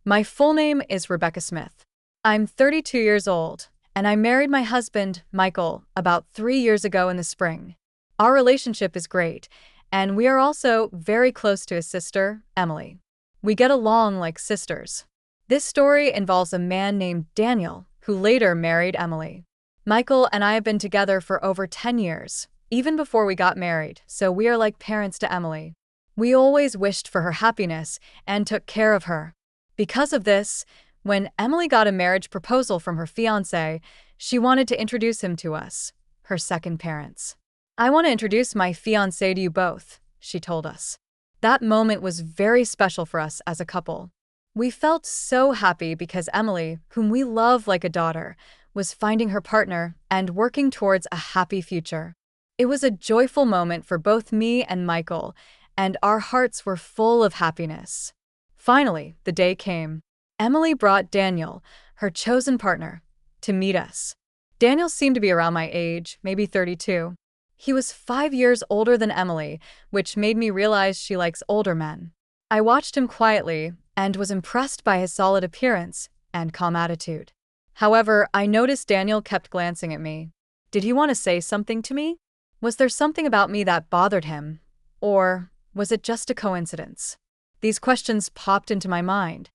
My full name is Rebecca Smith. I'm 32 years old, and I married my husband, Michael, about 3 years ago in the spring. Our relationship is great, and we are also very close to his sister, Emily. We get along like sisters. This story involves a man named Daniel, who later married Emily. Michael and I have been together for over 10 years, even before we got married, so we are like parents to Emily. We always wished for her happiness and took care of her. Because of this, when Emily got a marriage proposal from her fiancé, she wanted to introduce him to us, her second parents. "I want to introduce my fiancé to you both," she told us. That moment was very special for us as a couple. We felt so happy because Emily, whom we love like a daughter, was finding her partner and working towards a happy future. It was a joyful moment for both me and Michael, and our hearts were full of happiness. Finally, the day came. Emily brought Daniel, her chosen partner, to meet us. Daniel seemed to be around my age, maybe 32. He was 5 years older than Emily, which made me realize she likes older men. I watched him quietly and was impressed by his solid appearance and calm attitude. However, I noticed Daniel kept glancing at me. Did he want to say something to me? Was there something about me that bothered him? Or was it just a coincidence? These questions popped into my mind.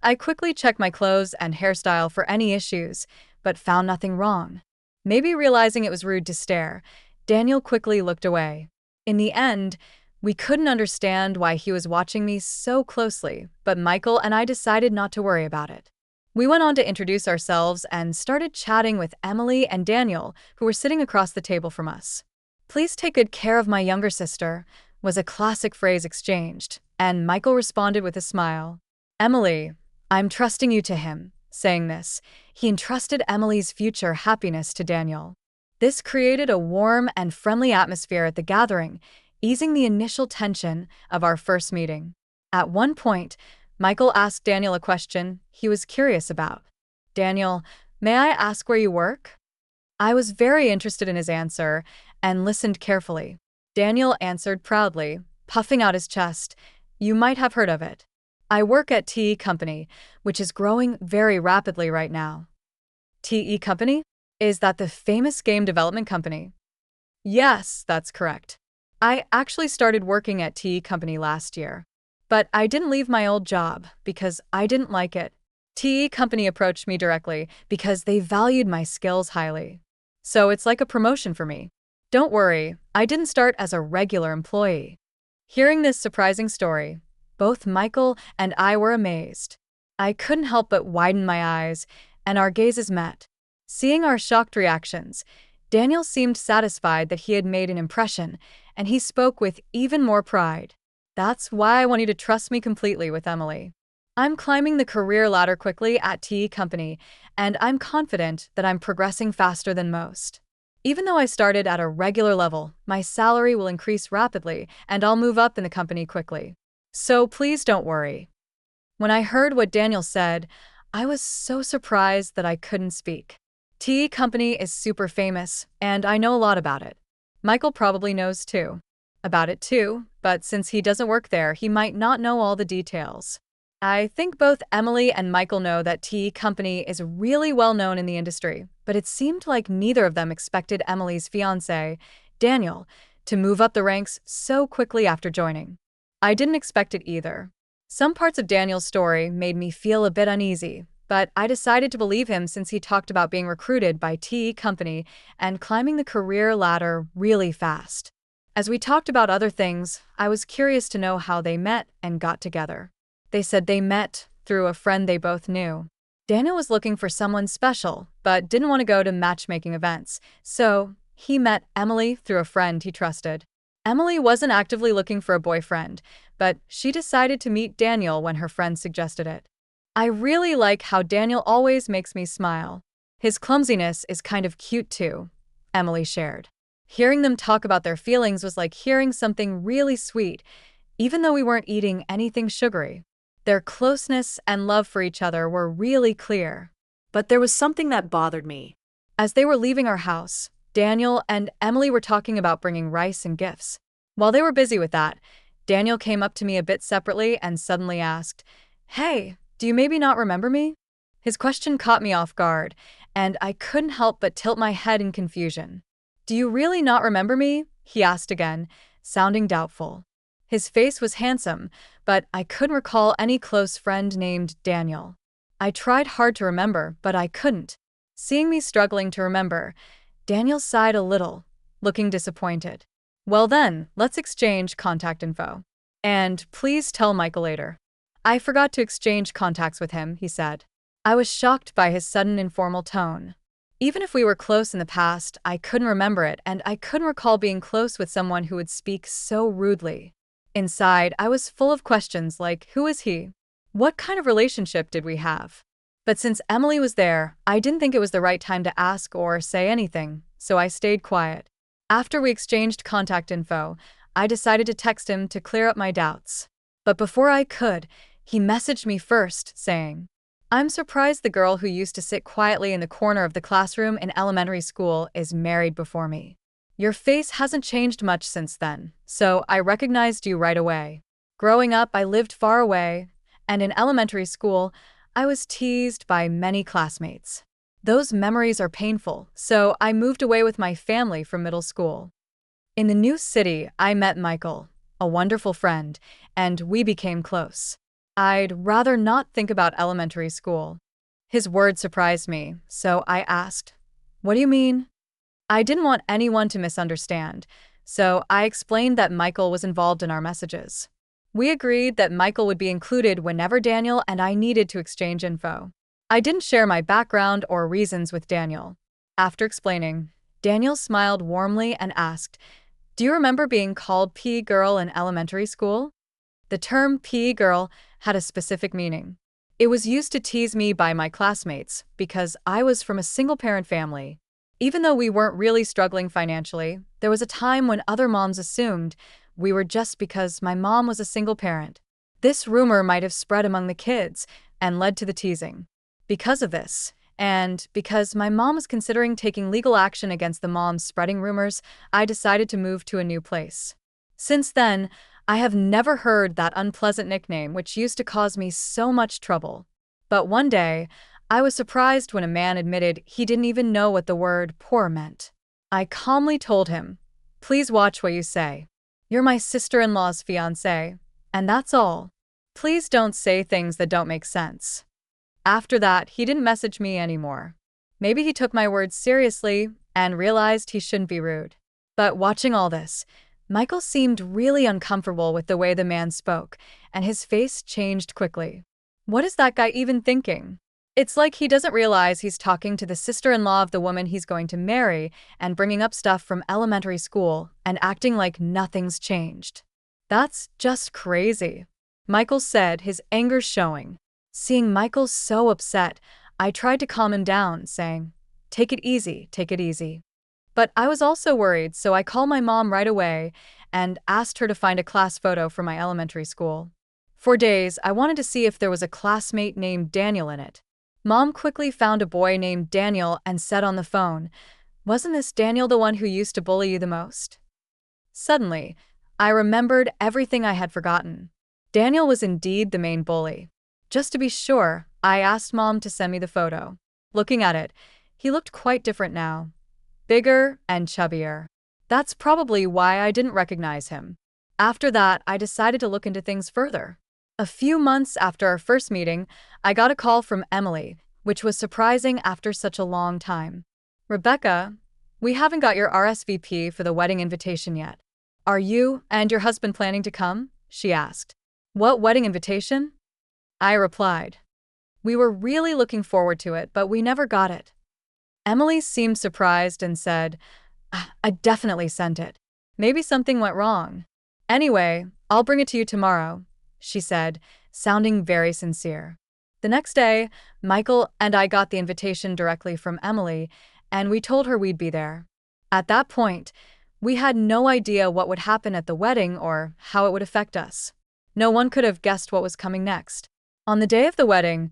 I quickly checked my clothes and hairstyle for any issues, but found nothing wrong. Maybe realizing it was rude to stare, Daniel quickly looked away. In the end, we couldn't understand why he was watching me so closely, but Michael and I decided not to worry about it. We went on to introduce ourselves and started chatting with Emily and Daniel, who were sitting across the table from us. "Please take good care of my younger sister," was a classic phrase exchanged, and Michael responded with a smile. "Emily, I'm trusting you to him." Saying this, he entrusted Emily's future happiness to Daniel. This created a warm and friendly atmosphere at the gathering, easing the initial tension of our first meeting. At one point, Michael asked Daniel a question he was curious about. "Daniel, may I ask where you work?" I was very interested in his answer and listened carefully. Daniel answered proudly, puffing out his chest, "You might have heard of it. I work at TE Company, which is growing very rapidly right now." TE Company? Is that the famous game development company? Yes, that's correct. I actually started working at TE Company last year. But I didn't leave my old job because I didn't like it. TE Company approached me directly because they valued my skills highly. So it's like a promotion for me. Don't worry, I didn't start as a regular employee. Hearing this surprising story, both Michael and I were amazed. I couldn't help but widen my eyes, and our gazes met. Seeing our shocked reactions, Daniel seemed satisfied that he had made an impression, and he spoke with even more pride. "That's why I want you to trust me completely with Emily. I'm climbing the career ladder quickly at TE Company, and I'm confident that I'm progressing faster than most. Even though I started at a regular level, my salary will increase rapidly, and I'll move up in the company quickly. So please don't worry." When I heard what Daniel said, I was so surprised that I couldn't speak. TE Company is super famous, and I know a lot about it. Michael probably knows about it too, but since he doesn't work there, he might not know all the details. I think both Emily and Michael know that TE Company is really well known in the industry, but it seemed like neither of them expected Emily's fiancé, Daniel, to move up the ranks so quickly after joining. I didn't expect it either. Some parts of Daniel's story made me feel a bit uneasy, but I decided to believe him since he talked about being recruited by TE Company and climbing the career ladder really fast. As we talked about other things, I was curious to know how they met and got together. They said they met through a friend they both knew. Daniel was looking for someone special, but didn't want to go to matchmaking events, so he met Emily through a friend he trusted. Emily wasn't actively looking for a boyfriend, but she decided to meet Daniel when her friend suggested it. "I really like how Daniel always makes me smile. His clumsiness is kind of cute too," Emily shared. Hearing them talk about their feelings was like hearing something really sweet, even though we weren't eating anything sugary. Their closeness and love for each other were really clear. But there was something that bothered me. As they were leaving our house, Daniel and Emily were talking about bringing rice and gifts. While they were busy with that, Daniel came up to me a bit separately and suddenly asked, "Hey, Do you maybe not remember me? His question caught me off guard, and I couldn't help but tilt my head in confusion. Do you really not remember me? He asked again, sounding doubtful. His face was handsome, but I couldn't recall any close friend named Daniel. I tried hard to remember, but I couldn't. Seeing me struggling to remember, Daniel sighed a little, looking disappointed. Well then, let's exchange contact info. And please tell Michael later. I forgot to exchange contacts with him, he said. I was shocked by his sudden informal tone. Even if we were close in the past, I couldn't remember it, and I couldn't recall being close with someone who would speak so rudely. Inside, I was full of questions like, who is he? What kind of relationship did we have? But since Emily was there, I didn't think it was the right time to ask or say anything, so I stayed quiet. After we exchanged contact info, I decided to text him to clear up my doubts. But before I could, he messaged me first, saying, I'm surprised the girl who used to sit quietly in the corner of the classroom in elementary school is married before me. Your face hasn't changed much since then, so I recognized you right away. Growing up, I lived far away, and in elementary school, I was teased by many classmates. Those memories are painful, so I moved away with my family from middle school. In the new city, I met Michael, a wonderful friend, and we became close. I'd rather not think about elementary school. His words surprised me, so I asked, what do you mean? I didn't want anyone to misunderstand, so I explained that Michael was involved in our messages. We agreed that Michael would be included whenever Daniel and I needed to exchange info. I didn't share my background or reasons with Daniel. After explaining, Daniel smiled warmly and asked, do you remember being called P girl in elementary school? The term P girl had a specific meaning. It was used to tease me by my classmates because I was from a single-parent family. Even though we weren't really struggling financially, there was a time when other moms assumed we were just because my mom was a single parent. This rumor might have spread among the kids and led to the teasing. Because of this, and because my mom was considering taking legal action against the moms spreading rumors, I decided to move to a new place. Since then, I have never heard that unpleasant nickname which used to cause me so much trouble. But one day, I was surprised when a man admitted he didn't even know what the word poor meant. I calmly told him, please watch what you say. You're my sister-in-law's fiancé, and that's all. Please don't say things that don't make sense. After that, he didn't message me anymore. Maybe he took my words seriously and realized he shouldn't be rude. But watching all this, Michael seemed really uncomfortable with the way the man spoke, and his face changed quickly. What is that guy even thinking? It's like he doesn't realize he's talking to the sister-in-law of the woman he's going to marry and bringing up stuff from elementary school and acting like nothing's changed. That's just crazy, Michael said, his anger showing. Seeing Michael so upset, I tried to calm him down, saying, take it easy, take it easy. But I was also worried, so I called my mom right away and asked her to find a class photo from my elementary school. For days, I wanted to see if there was a classmate named Daniel in it. Mom quickly found a boy named Daniel and said on the phone, wasn't this Daniel the one who used to bully you the most? Suddenly, I remembered everything I had forgotten. Daniel was indeed the main bully. Just to be sure, I asked Mom to send me the photo. Looking at it, he looked quite different now. Bigger and chubbier. That's probably why I didn't recognize him. After that, I decided to look into things further. A few months after our first meeting, I got a call from Emily, which was surprising after such a long time. Rebecca, we haven't got your RSVP for the wedding invitation yet. Are you and your husband planning to come? She asked. What wedding invitation? I replied. We were really looking forward to it, but we never got it. Emily seemed surprised and said, I definitely sent it. Maybe something went wrong. Anyway, I'll bring it to you tomorrow, she said, sounding very sincere. The next day, Michael and I got the invitation directly from Emily, and we told her we'd be there. At that point, we had no idea what would happen at the wedding or how it would affect us. No one could have guessed what was coming next. On the day of the wedding,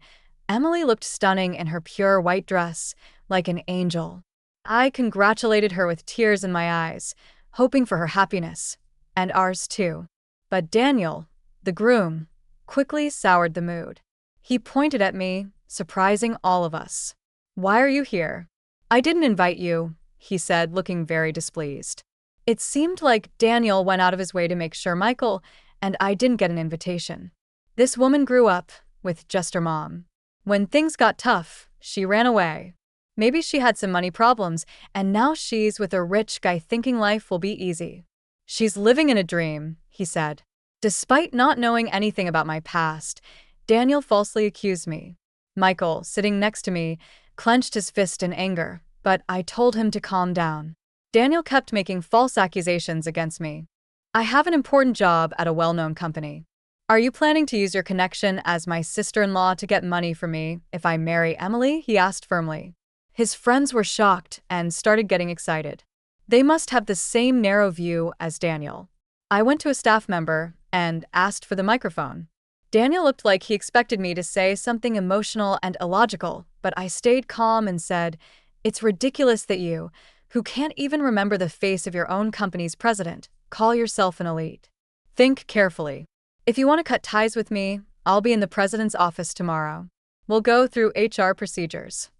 Emily looked stunning in her pure white dress, like an angel. I congratulated her with tears in my eyes, hoping for her happiness, and ours too. But Daniel, the groom, quickly soured the mood. He pointed at me, surprising all of us. "Why are you here?" "I didn't invite you," he said, looking very displeased. It seemed like Daniel went out of his way to make sure Michael and I didn't get an invitation. This woman grew up with just her mom. When things got tough, she ran away. Maybe she had some money problems, and now she's with a rich guy thinking life will be easy. "She's living in a dream," he said. Despite not knowing anything about my past, Daniel falsely accused me. Michael, sitting next to me, clenched his fist in anger, but I told him to calm down. Daniel kept making false accusations against me. "I have an important job at a well-known company. Are you planning to use your connection as my sister-in-law to get money from me if I marry Emily?" he asked firmly. His friends were shocked and started getting excited. They must have the same narrow view as Daniel. I went to a staff member and asked for the microphone. Daniel looked like he expected me to say something emotional and illogical, but I stayed calm and said, "It's ridiculous that you, who can't even remember the face of your own company's president, call yourself an elite. Think carefully. If you want to cut ties with me, I'll be in the president's office tomorrow. We'll go through HR procedures."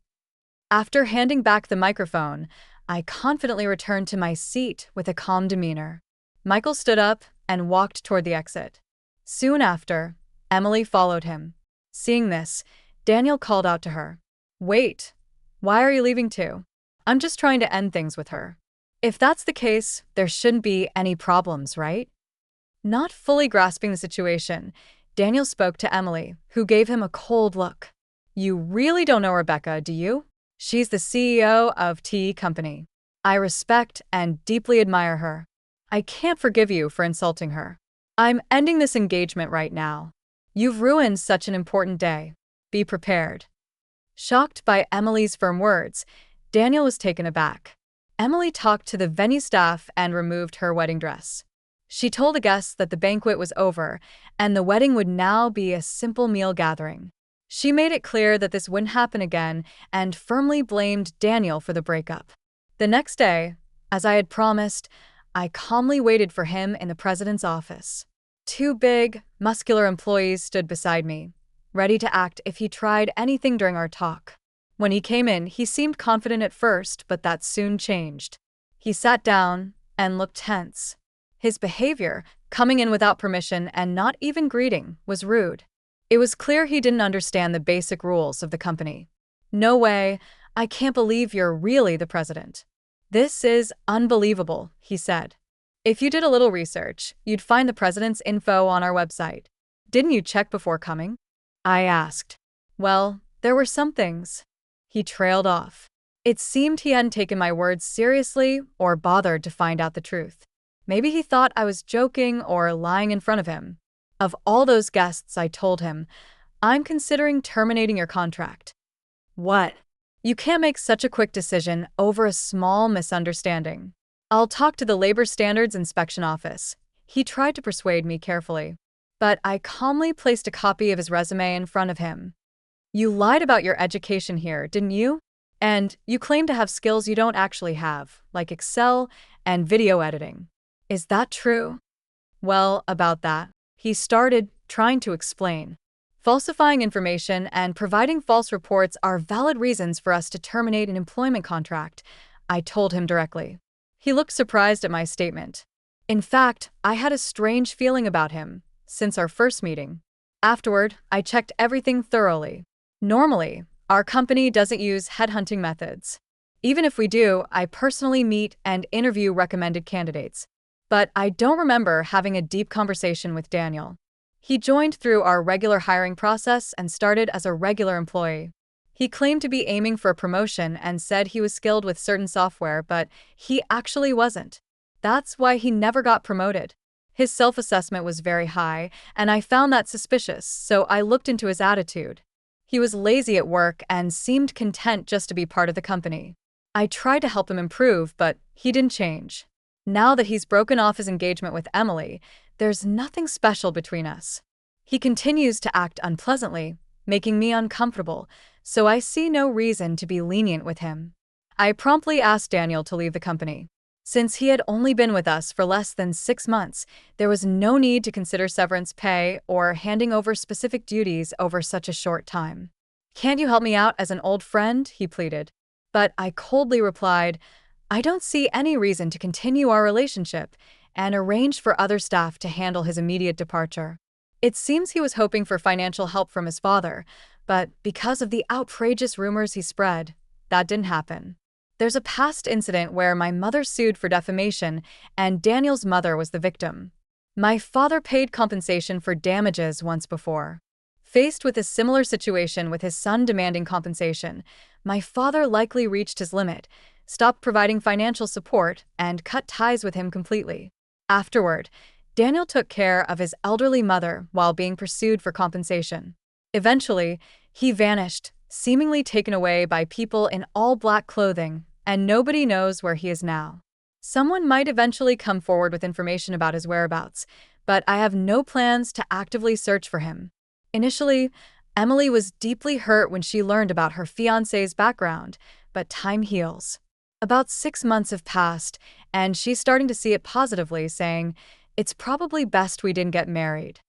After handing back the microphone, I confidently returned to my seat with a calm demeanor. Michael stood up and walked toward the exit. Soon after, Emily followed him. Seeing this, Daniel called out to her, "Wait, why are you leaving too? I'm just trying to end things with her." "If that's the case, there shouldn't be any problems, right?" Not fully grasping the situation, Daniel spoke to Emily, who gave him a cold look. "You really don't know Rebecca, do you? She's the CEO of T Company. I respect and deeply admire her. I can't forgive you for insulting her. I'm ending this engagement right now. You've ruined such an important day. Be prepared." Shocked by Emily's firm words, Daniel was taken aback. Emily talked to the venue staff and removed her wedding dress. She told the guests that the banquet was over and the wedding would now be a simple meal gathering. She made it clear that this wouldn't happen again and firmly blamed Daniel for the breakup. The next day, as I had promised, I calmly waited for him in the president's office. Two big, muscular employees stood beside me, ready to act if he tried anything during our talk. When he came in, he seemed confident at first, but that soon changed. He sat down and looked tense. His behavior, coming in without permission and not even greeting, was rude. It was clear he didn't understand the basic rules of the company. "No way, I can't believe you're really the president. This is unbelievable," he said. "If you did a little research, you'd find the president's info on our website. Didn't you check before coming?" I asked. "Well, there were some things." He trailed off. It seemed he hadn't taken my words seriously or bothered to find out the truth. Maybe he thought I was joking or lying in front of him. Of all those guests, I told him, "I'm considering terminating your contract." "What? You can't make such a quick decision over a small misunderstanding. I'll talk to the Labor Standards Inspection Office." He tried to persuade me carefully, but I calmly placed a copy of his resume in front of him. "You lied about your education here, didn't you? And you claim to have skills you don't actually have, like Excel and video editing. Is that true?" "Well, about that," he started, trying to explain. "Falsifying information and providing false reports are valid reasons for us to terminate an employment contract," I told him directly. He looked surprised at my statement. In fact, I had a strange feeling about him since our first meeting. Afterward, I checked everything thoroughly. Normally, our company doesn't use headhunting methods. Even if we do, I personally meet and interview recommended candidates. But I don't remember having a deep conversation with Daniel. He joined through our regular hiring process and started as a regular employee. He claimed to be aiming for a promotion and said he was skilled with certain software, but he actually wasn't. That's why he never got promoted. His self-assessment was very high, and I found that suspicious, so I looked into his attitude. He was lazy at work and seemed content just to be part of the company. I tried to help him improve, but he didn't change. Now that he's broken off his engagement with Emily, there's nothing special between us. He continues to act unpleasantly, making me uncomfortable, so I see no reason to be lenient with him. I promptly asked Daniel to leave the company. Since he had only been with us for less than 6 months, there was no need to consider severance pay or handing over specific duties over such a short time. "Can't you help me out as an old friend?" he pleaded. But I coldly replied, "I don't see any reason to continue our relationship," and arranged for other staff to handle his immediate departure. It seems he was hoping for financial help from his father, but because of the outrageous rumors he spread, that didn't happen. There's a past incident where my mother sued for defamation, and Daniel's mother was the victim. My father paid compensation for damages once before. Faced with a similar situation with his son demanding compensation, my father likely reached his limit, stopped providing financial support, and cut ties with him completely. Afterward, Daniel took care of his elderly mother while being pursued for compensation. Eventually, he vanished, seemingly taken away by people in all black clothing, and nobody knows where he is now. Someone might eventually come forward with information about his whereabouts, but I have no plans to actively search for him. Initially, Emily was deeply hurt when she learned about her fiancé's background, but time heals. About 6 months have passed, and she's starting to see it positively, saying, "It's probably best we didn't get married."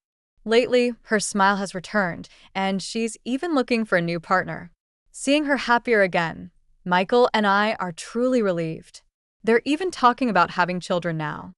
Lately, her smile has returned, and she's even looking for a new partner. Seeing her happier again, Michael and I are truly relieved. They're even talking about having children now.